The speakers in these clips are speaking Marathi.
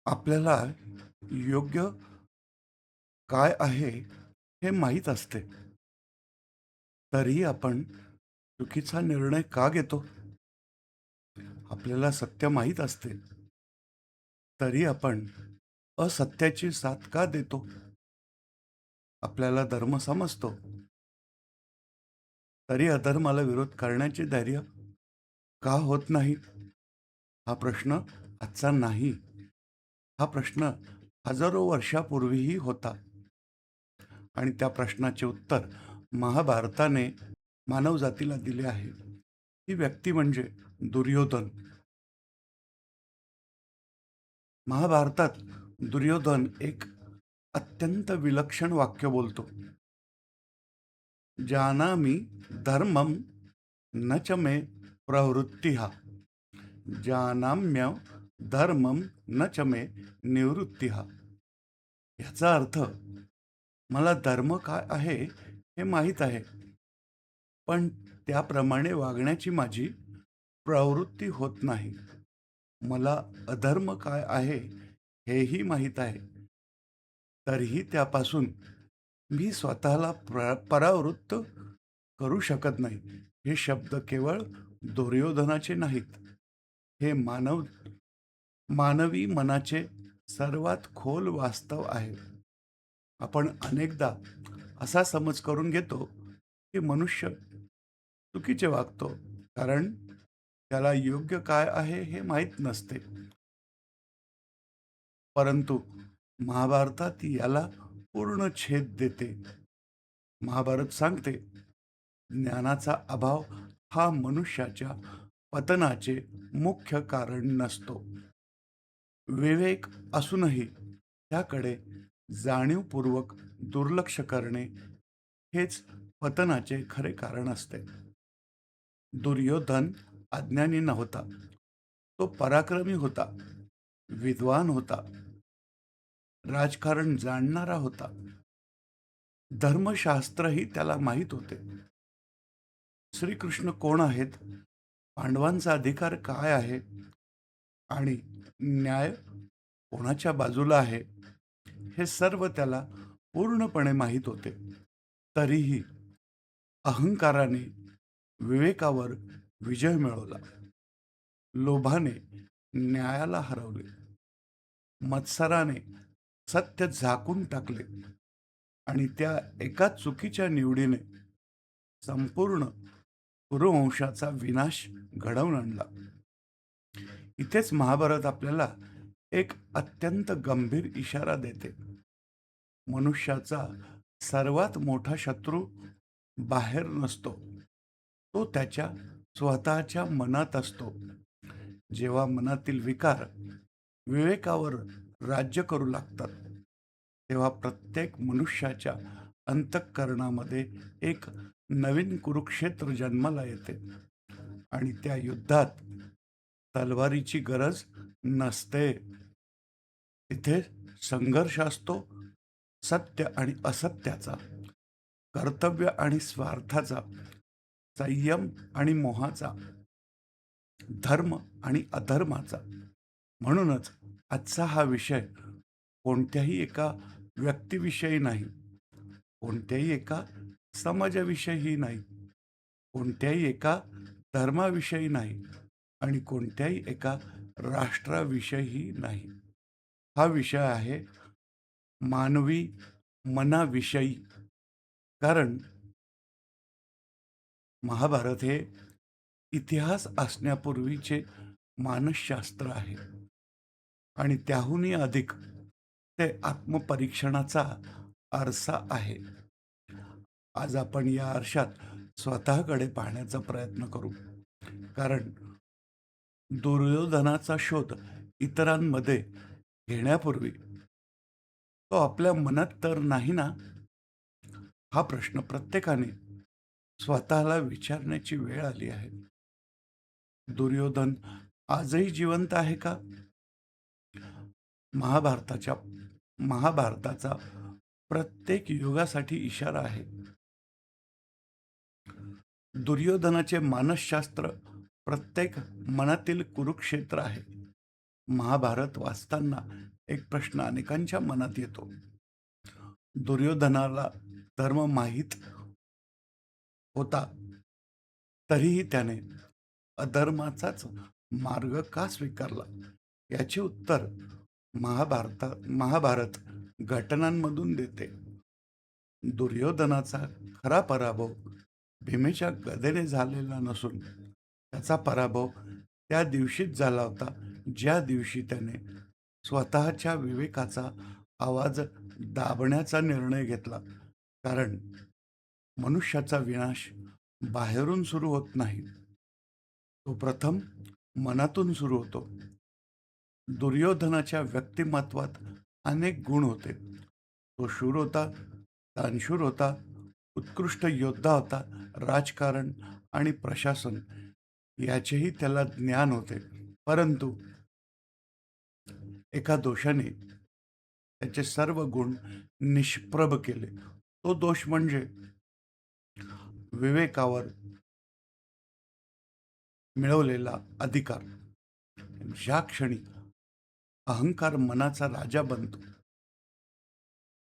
आपल्याला योग्य काय आहे हे माहीत असते. तरीही आपण चुकीचा निर्णय का घेतो? आपल्याला सत्य माहीत असते, तरी आपण असत्याची साथ का देतो? आपल्याला धर्म समजतो, तरी अधर्माला विरोध करण्याचे धैर्य का होत नाही? हा प्रश्न आजचा नाही. हा प्रश्न हजारो वर्षापूर्वीही होता आणि त्या प्रश्नाचे उत्तर महाभारताने मानवजातीला दिले आहे. ही व्यक्ती म्हणजे दुर्योधन. महाभारतात दुर्योधन एक अत्यंत विलक्षण वाक्य बोलतो. जानामि धर्मं न च मे प्रवृत्तिः जानाम्य धर्मं न च मे निवृत्तिः. याचा अर्थ मला धर्म काय आहे हे माहीत आहे, पण त्याप्रमाणे वागण्याची माझी प्रवृत्ती होत नाही. मला अधर्म काय आहे हेही माहीत आहे, तरीही त्यापासून मी स्वतःला परावृत्त करू शकत नाही. हे शब्द केवळ दुर्योधनाचे नाहीत. हे मानवी मनाचे सर्वात खोल वास्तव आहे. आपण अनेकदा असा समज करून घेतो की मनुष्य चुकीचे वागतो, कारण त्याला योग्य काय आहे हे माहीत नसते. परंतु महाभारतात याला पूर्ण छेद देते. महाभारत सांगते, ज्ञानाचा अभाव हा मनुष्याच्या पतनाचे मुख्य कारण नसतो. विवेक असूनही त्याकडे जाणीवपूर्वक दुर्लक्ष करणे हेच पतनाचे खरे कारण असते. दुर्योधन अज्ञानी नव्हता. तो पराक्रमी होता, विद्वान होता, राजकारण जाणणारा होता. धर्मशास्त्रही त्याला माहीत होते. श्रीकृष्ण कोण आहेत, पांडवांचा अधिकार काय आहे आणि न्याय कोणाच्या बाजूला आहे, हे सर्व त्याला पूर्णपणे माहीत होते. तरीही अहंकाराने विवेकावर विजय मिळवला. लोभाने न्यायाला हरवले. मत्सराने सत्य झाकून टाकले आणि त्या एका चुकीच्या निवडीने संपूर्ण कुरुवंशाचा विनाश घडवून आणला. इथेच महाभारत आपल्याला एक अत्यंत गंभीर इशारा देते. मनुष्याचा सर्वात मोठा शत्रू बाहेर नसतो, तो त्याच्या स्वतःच्या मनात असतो. जेव्हा मनातील विकार विवेकावर राज्य करू लागतात, तेव्हा प्रत्येक मनुष्याच्या अंतःकरणामध्ये एक नवीन कुरुक्षेत्र जन्माला येते आणि त्या युद्धात तलवारीची गरज नसते. तिथे संघर्ष असतो सत्य आणि असत्याचा, कर्तव्य आणि स्वार्थाचा, संयम आणि मोहाचा, धर्म आणि अधर्माचा. म्हणूनच आजचा हा विषय कोणत्याही एका व्यक्तीविषयी नाही, कोणत्याही एका समाजाविषयी नाही, कोणत्याही एका धर्माविषयी नाही आणि कोणत्याही एका राष्ट्राविषयी नाही. हा विषय आहे मानवी मनाविषयी. कारण महाभारत हे इतिहास असण्यापूर्वीचे मानसशास्त्र आहे आणि त्याहूनही अधिक ते आत्मपरीक्षणाचा आरसा आहे. आज आपण या आरशात स्वतःकडे पाहण्याचा प्रयत्न करू. कारण दुर्योधनाचा शोध इतरांमध्ये घेण्यापूर्वी तो आपल्या मनात तर नाही ना, हा प्रश्न प्रत्येकाने स्वतःला विचारण्याची वेळ आली आहे. दुर्योधन आजही जिवंत आहे का? महाभारताच्या महाभारताचा प्रत्येक युगासाठी इशारा आहे. दुर्योधनाचे मानसशास्त्र प्रत्येक मनातील कुरुक्षेत्र आहे. महाभारत वाचताना एक प्रश्न अनेकांच्या मनात येतो. दुर्योधनाला धर्म माहीत होता, तरीही त्याने अधर्माचाच मार्ग का स्वीकारला? याचे उत्तर महाभारत घटनांमधून देते. दुर्योधनाचा खरा पराभव भीमेच्या गदेने झालेला नसून त्याचा पराभव त्या दिवशीच झाला होता, ज्या दिवशी त्याने स्वतःच्या विवेकाचा आवाज दाबण्याचा निर्णय घेतला. कारण मनुष्याचा विनाश बाहेरून सुरू होत नाही, तो प्रथम मनातून सुरू होतो. दुर्योधनाच्या व्यक्तिमत्वात अनेक गुण होते. तो शूर होता, दानशूर होता, उत्कृष्ट योद्धा होता. राजकारण आणि प्रशासन याचेही त्याला ज्ञान होते. परंतु एका दोषाने त्याचे सर्व गुण निष्प्रभ केले. तो दोष म्हणजे विवेकावर मिळवलेला अधिकार. ज्या क्षणी अहंकार मनाचा राजा बनतो,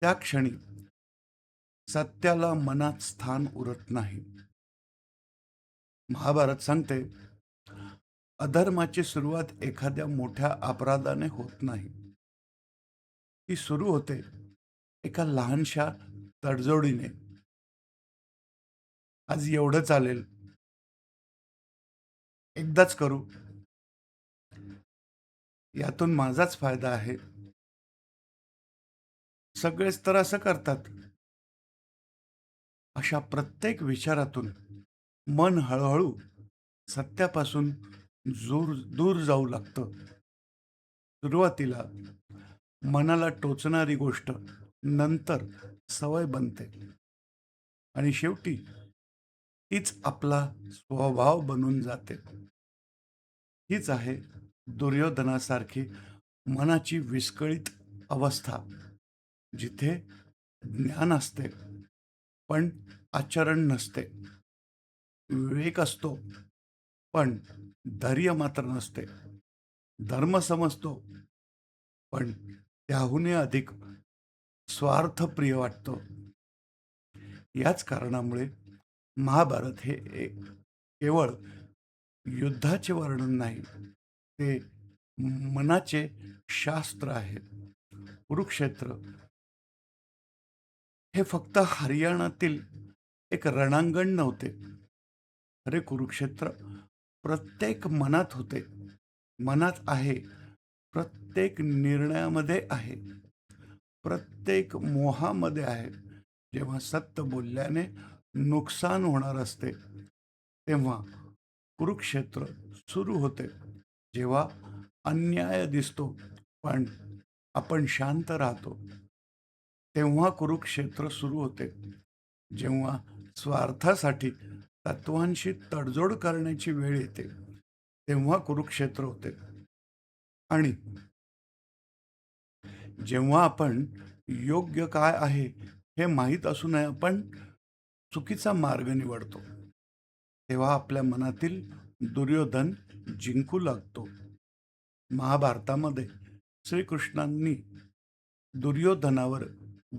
त्या क्षणी सत्याला मनात स्थान उरत नाही. महाभारत सांगते, अधर्माची सुरुवात एखाद्या मोठ्या अपराधाने होत नाही. ती सुरू होते एका लहानशा तडजोडीने. आज एवढं चालेल, एकदाच करू, यातून माझाच फायदा आहे. सगळेच तर असं करतात. अशा प्रत्येक विचारातून मन हळूहळू सत्यापासून दूर जाऊ लागतं. सुरुवातीला मनाला टोचणारी गोष्ट नंतर सवय बनते आणि शेवटी तीच आपला स्वभाव बनून जाते. हीच आहे दुर्योधनासारखी मनाची विस्कळीत अवस्था, जिथे ज्ञान असते पण आचरण नसते, विवेक असतो पण धैर्य मात्र नसते, धर्म समजतो पण त्याहूनही अधिक स्वार्थप्रिय वाटतो. याच कारणामुळे महाभारत हे केवळ युद्धाचे वर्णन नाही, ते मनाचे शास्त्र आहे. कुरुक्षेत्र हे फक्त हरियाणातील एक रणांगण नव्हते. अरे, कुरुक्षेत्र प्रत्येक मनात होते, मनात आहे, प्रत्येक निर्णयामध्ये आहे, प्रत्येक मोहामध्ये आहे. जेव्हा सत्य बोलल्याने नुकसान होणार असते, तेव्हा कुरुक्षेत्र सुरू होते. जेव्हा अन्याय दिसतो पण आपण शांत राहतो, तेव्हा कुरुक्षेत्र सुरू होते. जेव्हा स्वार्थासाठी तत्वांशी तडजोड करण्याची वेळ येते, तेव्हा कुरुक्षेत्र होते. आणि जेव्हा आपण योग्य काय आहे हे माहीत असूनही आपण चुकीचा मार्ग निवडतो, तेव्हा आपल्या मनातील दुर्योधन जिंकू लागतो. महाभारतामध्ये श्रीकृष्णांनी दुर्योधनावर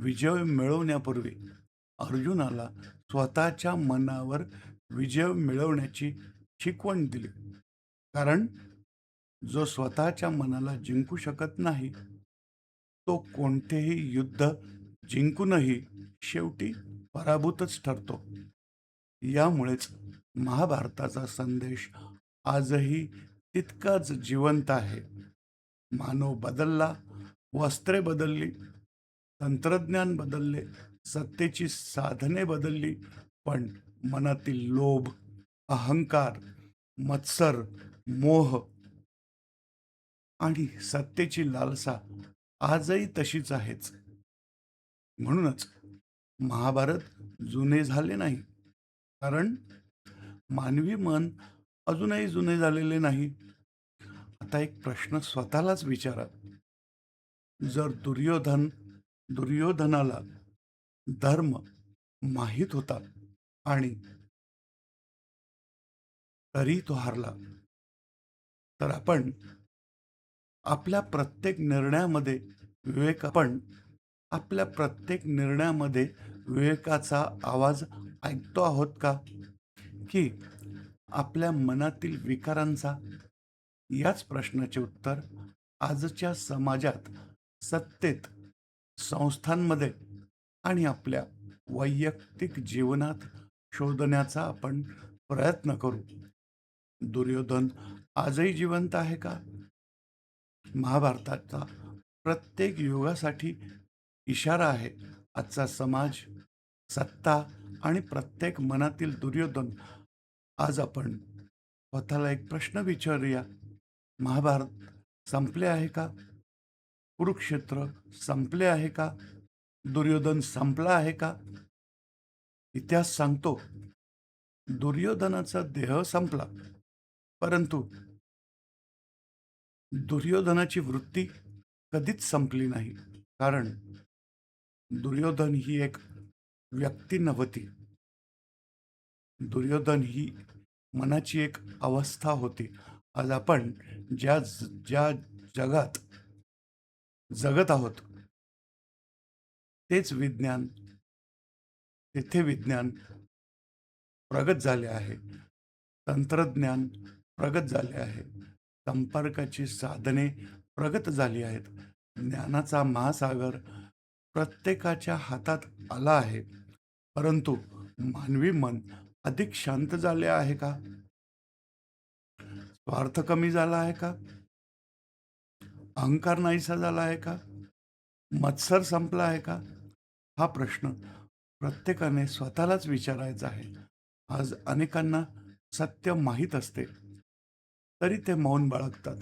विजय मिळवण्यापूर्वी अर्जुनाला स्वतःच्या मनावर विजय मिळवण्याची शिकवण दिली. कारण जो स्वतःच्या मनाला जिंकू शकत नाही, तो कोणतेही युद्ध जिंकूनही शेवटी पराभूतच ठरतो. यामुळेच महाभारताचा संदेश आजही तितकाच जिवंत आहे. मानव बदलला, वस्त्रे बदलली, तंत्रज्ञान बदलले, सत्तेची साधने बदलली, पण मनातील लोभ, अहंकार, मत्सर, मोह आणि सत्तेची लालसा आजही तशीच आहेच. म्हणूनच महाभारत जुने झाले नाही, कारण मानवी मन अजूनही जुने झालेले नाही. आता एक प्रश्न स्वतःलाच विचारा. जर दुर्योधनाला धर्म माहीत होता आणि तरी तो हारला, तर आपण आपल्या प्रत्येक निर्णयामध्ये आपण आपल्या प्रत्येक निर्णयामध्ये विवेकाचा आवाज ऐकतो आहोत का? की आपल्या मनातील विकारांचा? याच प्रश्नाचे उत्तर आजच्या समाजात, सत्तेत, संस्थांमध्ये आणि आपल्या वैयक्तिक जीवनात शोधण्याचा आपण प्रयत्न करू. दुर्योधन आजही जिवंत आहे का? महाभारताचा प्रत्येक युगासाठी इशारा आहे. आजचा समाज, सत्ता आणि प्रत्येक मनातील दुर्योधन. आज आपण स्वतःला एक प्रश्न विचारूया. महाभारत संपले आहे का? कुरुक्षेत्र संपले आहे का? दुर्योधन संपला आहे का? इतिहास सांगतो, दुर्योधनाचा देह संपला, परंतु दुर्योधनाची वृत्ती कधीच संपली नाही. कारण दुर्योधन ही एक व्यक्ती नव्हती. दुर्योधन ही मनाची एक अवस्था होती. आज आपण ज्या जगात जगत आहोत, तेच विज्ञान, तेथे विज्ञान प्रगत झाले आहे. तंत्रज्ञान प्रगत झाले आहे. संपर्काची साधने प्रगत झाली आहेत. ज्ञानाचा महासागर प्रत्येकाच्या हातात आला आहे. परंतु मानवी मन अधिक शांत झाले आहे का? स्वार्थ कमी झाला आहे का? अहंकार नाहीसा झाला आहे का? मत्सर संपला आहे का? हा प्रश्न प्रत्येकाने स्वतःलाच विचारायचा आहे. आज अनेकांना सत्य माहीत असते, तरी ते मौन बाळगतात.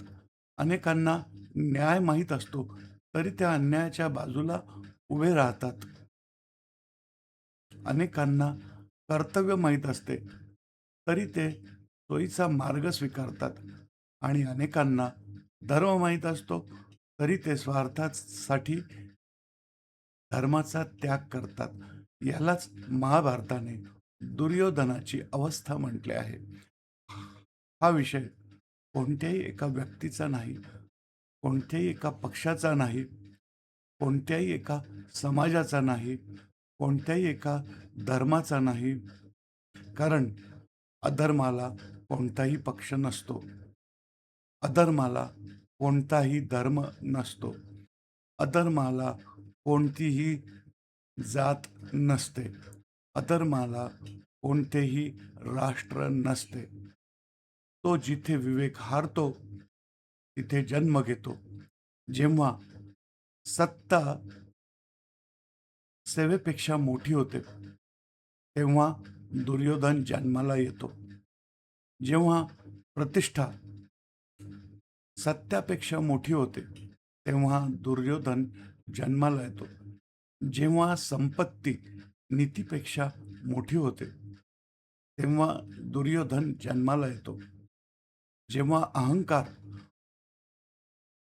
अनेकांना न्याय माहीत असतो, तरी त्या अन्यायाच्या बाजूला उभे राहतात. अनेकांना कर्तव्य माहीत असते, तरी ते सोयीचा मार्ग स्वीकारतात. आणि अनेकांना धर्म माहीत असतो, तरी ते स्वार्थासाठी धर्माचा त्याग करतात. यालाच महाभारताने दुर्योधनाची अवस्था म्हटले आहे. हा विषय कोणत्याही एका व्यक्तीचा नाही, कोणत्याही एका पक्षाचा नाही, कोणत्याही एका समाजाचा नाही, कोणत्याही एका धर्माचा नाही. कारण अधर्माला कोणताही पक्ष नसतो. अधर्माला कोणताही धर्म नसतो. अधर्माला कोणतीही जात नसते. अधर्माला कोणतेही राष्ट्र नसते. तो जिथे विवेक हारतो, तिथे जन्म घेतो. जेव्हा सत्ता सेवेपेक्षा मोठी होते, तेव्हा दुर्योधन जन्माला येतो. जेव्हा प्रतिष्ठा सत्यापेक्षा मोठी होते, तेव्हा दुर्योधन जन्माला येतो. जेव्हा संपत्ती नीतीपेक्षा मोठी होते, तेव्हा दुर्योधन जन्माला येतो. जेव्हा अहंकार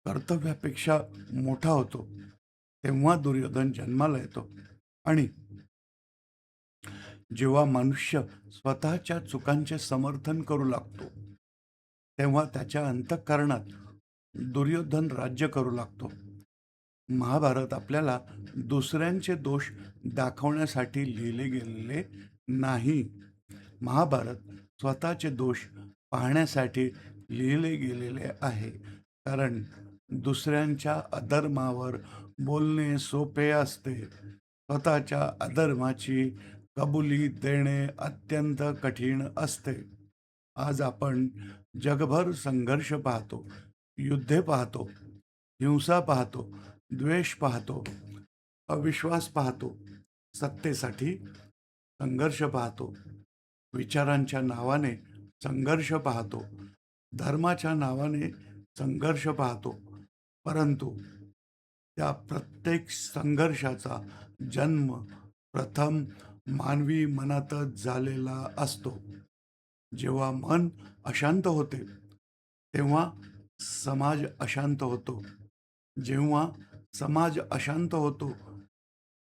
कर्तव्यापेक्षा मोठा होतो, तेव्हा दुर्योधन जन्माला येतो. आणि जेव्हा मनुष्य स्वतःच्या चुकांचे समर्थन करू लागतो, तेव्हा त्याच्या अंतःकरणात दुर्योधन राज्य करू लागतो. महाभारत आपल्याला दुसऱ्यांचे दोष दाखवण्यासाठी लिहिले गेलेले नाही. महाभारत स्वतःचे दोष पाहण्यासाठी लिहिले गेलेले आहे. कारण दुसऱ्यांच्या अधर्मावर बोलणे सोपे असते, स्वतःच्या अधर्माची कबुली देणे अत्यंत कठीण असते. आज आपण जगभर संघर्ष पाहतो, युद्धे पाहतो, हिंसा पाहतो, द्वेष पाहतो, अविश्वास पाहतो, सत्तेसाठी संघर्ष पाहतो, विचारांच्या नावाने संघर्ष पाहतो, धर्माच्या नावाने संघर्ष पाहतो. परंतु त्या प्रत्येक संघर्षाचा जन्म प्रथम मानवी मनातच झालेला असतो. जेव्हा मन अशांत होते, तेव्हा समाज अशांत होतो. जेव्हा समाज अशांत होतो,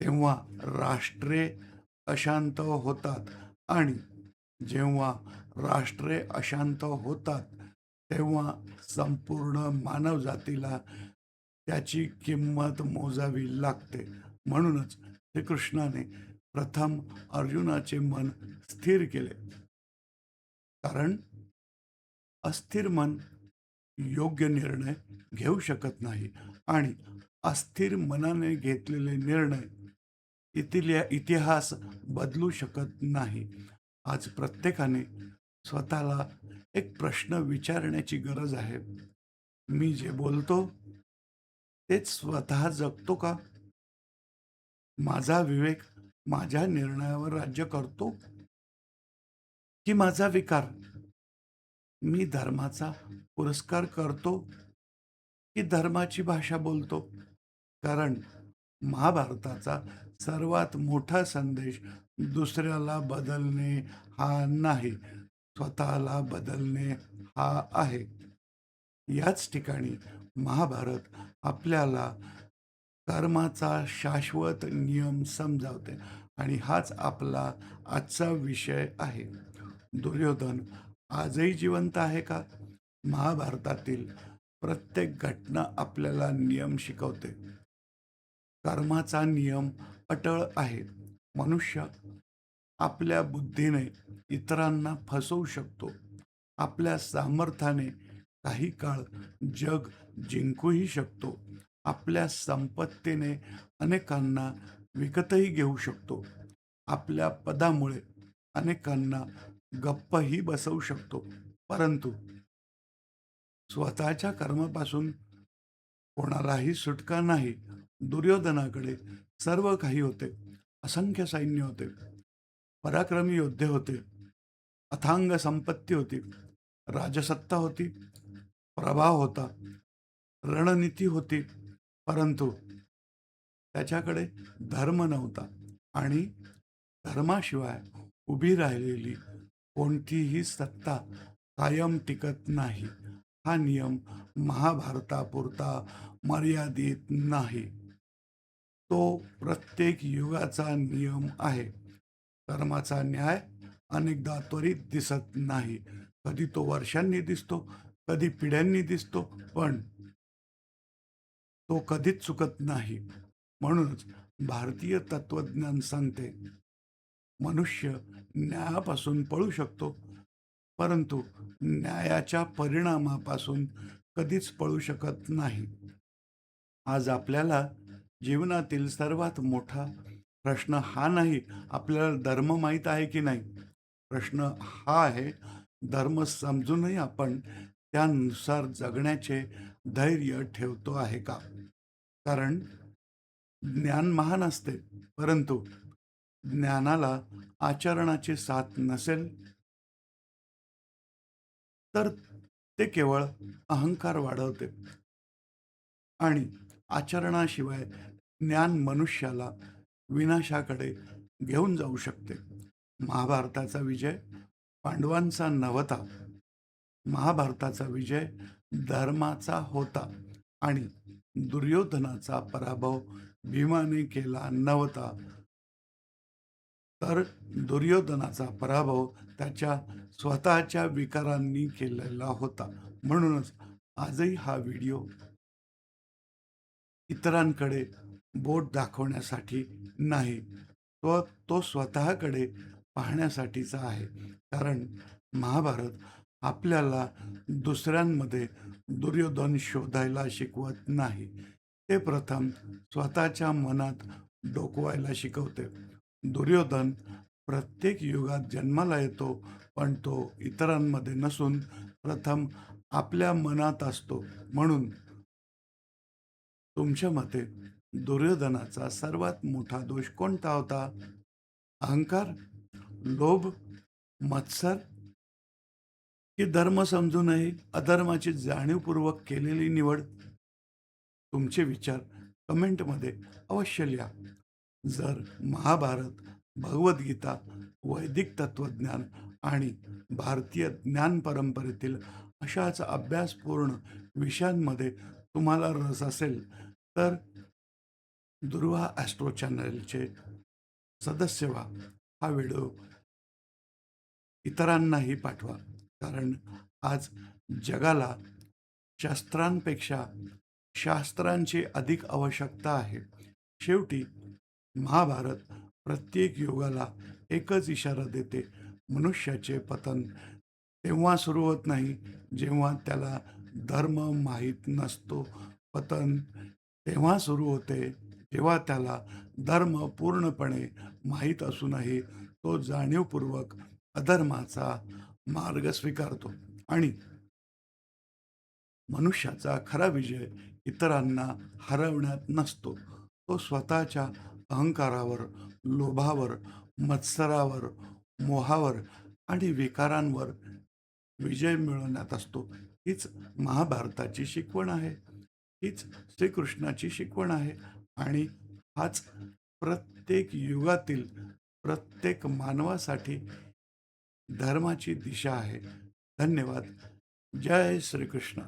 तेव्हा राष्ट्रे अशांत होतात. आणि जेव्हा राष्ट्रे अशांत होतात, तेव्हा संपूर्ण मानवजातीला त्याची किंमत मोजावी लागते. म्हणूनच श्रीकृष्णाने प्रथम अर्जुनाचे मन स्थिर केले. कारण अस्थिर मन योग्य निर्णय घेऊ शकत नाही आणि अस्थिर मनाने घेतलेले निर्णय इतिहास बदलू शकत नाही. आज प्रत्येकाने स्वतःला एक प्रश्न विचारण्याची गरज आहे. मी जे बोलतो तेच स्वतः जगतो का? माझा विवेक माझ्या निर्णयावर राज्य करतो की माझा विकार? मी धर्माचा पुरस्कार करतो की धर्माची भाषा बोलतो? कारण महाभारताचा सर्वात मोठा संदेश दुसऱ्याला बदलणे हा नाही, स्वतःला बदलणे हा आहे. याच ठिकाणी महाभारत आपल्याला कर्माचा शाश्वत नियम समजावते आणि हाच आपला आजचा विषय आहे. दुर्योधन आजही जिवंत आहे का? महाभारतातील प्रत्येक घटना आपल्याला नियम शिकवते. कर्माचा नियम अटळ आहे. मनुष्य आपल्या बुद्धीने इतरांना फसवू शकतो. आपल्या सामर्थ्याने काही काळ जग जिंकूही शकतो. आपल्या संपत्तीने अनेकांना विकतही घेऊ शकतो. आपल्या पदामुळे अनेकांना गप्पही बसवू शकतो. परंतु स्वतःच्या कर्मापासून कोणालाही सुटका नाही. दुर्योधनाकडे सर्व काही होते. असंख्य सैन्य होते, पराक्रमी योद्धे होते, अथांग संपत्ती होती, राजसत्ता होती, प्रभाव होता, रणनीती होती. परंतु त्याच्याकडे धर्म नव्हता आणि धर्माशिवाय उभी राहिलेली कोणतीही सत्ता कायम टिकत नाही. हा नियम महाभारतापुरता मर्यादित नाही. तो प्रत्येक युगाचा नियम आहे. कर्माचा न्याय अनेकदा त्वरित दिसत नाही. कधी तो वर्षांनी दिसतो, कधी पिढ्यांनी दिसतो, पण तो कधीच चुकत नाही. म्हणूनच भारतीय तत्वज्ञान सांगते, मनुष्य न्यायापासून पळू शकतो, परंतु न्यायाच्या परिणामापासून कधीच पळू शकत नाही. आज आपल्याला जीवनातील सर्वात मोठा प्रश्न हा नाही, आपल्याला धर्म माहीत आहे की नाही. प्रश्न हा आहे, धर्म समजूनही आपण त्यानुसार जगण्याचे धैर्य ठेवतो आहे का? कारण ज्ञान महान असते, परंतु ज्ञानाला आचरणाची साथ नसेल तर ते केवळ अहंकार वाढवते आणि आचरणाशिवाय ज्ञान मनुष्याला विनाशाकडे घेऊन जाऊ शकते. महाभारताचा विजय पांडवांचा नव्हता. महाभारताचा विजय धर्माचा होता आणि दुर्योधनाचा पराभव भीमाने केला नव्हता, तर दुर्योधनाचा पराभव त्याच्या स्वतःच्या विकारांनी केलेला होता. म्हणूनच आजही हा व्हिडिओ इतरांकडे बोट दाखवण्यासाठी नाही, तो स्वतःकडे पाहण्यासाठीचा आहे. कारण महाभारत आपल्याला दुसऱ्यांमध्ये दुर्योधन शोधायला शिकवत नाही, ते प्रथम स्वतःच्या मनात डोकवायला शिकवते. दुर्योधन प्रत्येक युगात जन्माला येतो, पण तो इतरांमध्ये नसून प्रथम आपल्या मनात असतो. म्हणून तुमच्या मते दुर्योधनाचा सर्वात मोठा दोष कोणता होता? अहंकार, लोभ, मत्सर की धर्म समजूनही अधर्माची जाणीवपूर्वक केलेली निवड? तुमचे विचार कमेंटमध्ये अवश्य लिहा. जर महाभारत, भगवद्गीता, वैदिक तत्वज्ञान आणि भारतीय ज्ञान परंपरेतील अशाच अभ्यासपूर्ण विषयांमध्ये तुम्हाला रस असेल तर दुर्वा ॲस्ट्रो चॅनलचे सदस्य व्हा. हा व्हिडिओ इतरांनाही पाठवा. कारण आज जगाला शस्त्रांपेक्षा शास्त्रांची अधिक आवश्यकता आहे. शेवटी महाभारत प्रत्येक युगाला एकच इशारा देते: मनुष्याचे पतन तेव्हा सुरू होत नाही जेव्हा त्याला धर्म माहीत नसतो. पतन तेव्हा सुरू होते जेव्हा त्याला धर्म पूर्णपणे माहीत असूनही तो जाणीवपूर्वक अधर्माचा मार्ग स्वीकारतो. आणि मनुष्याचा खरा विजय इतरांना हरवण्यात नसतो, तो स्वतःच्या अहंकारावर, लोभावर, मत्सरावर, मोहावर आणि विकारांवर विजय मिळवण्यात असतो. हीच महाभारताची शिकवण आहे. हीच श्रीकृष्णाची शिकवण आहे. आणि हाच प्रत्येक युगातील प्रत्येक मानवासाठी धर्माची दिशा आहे. धन्यवाद. जय श्रीकृष्ण.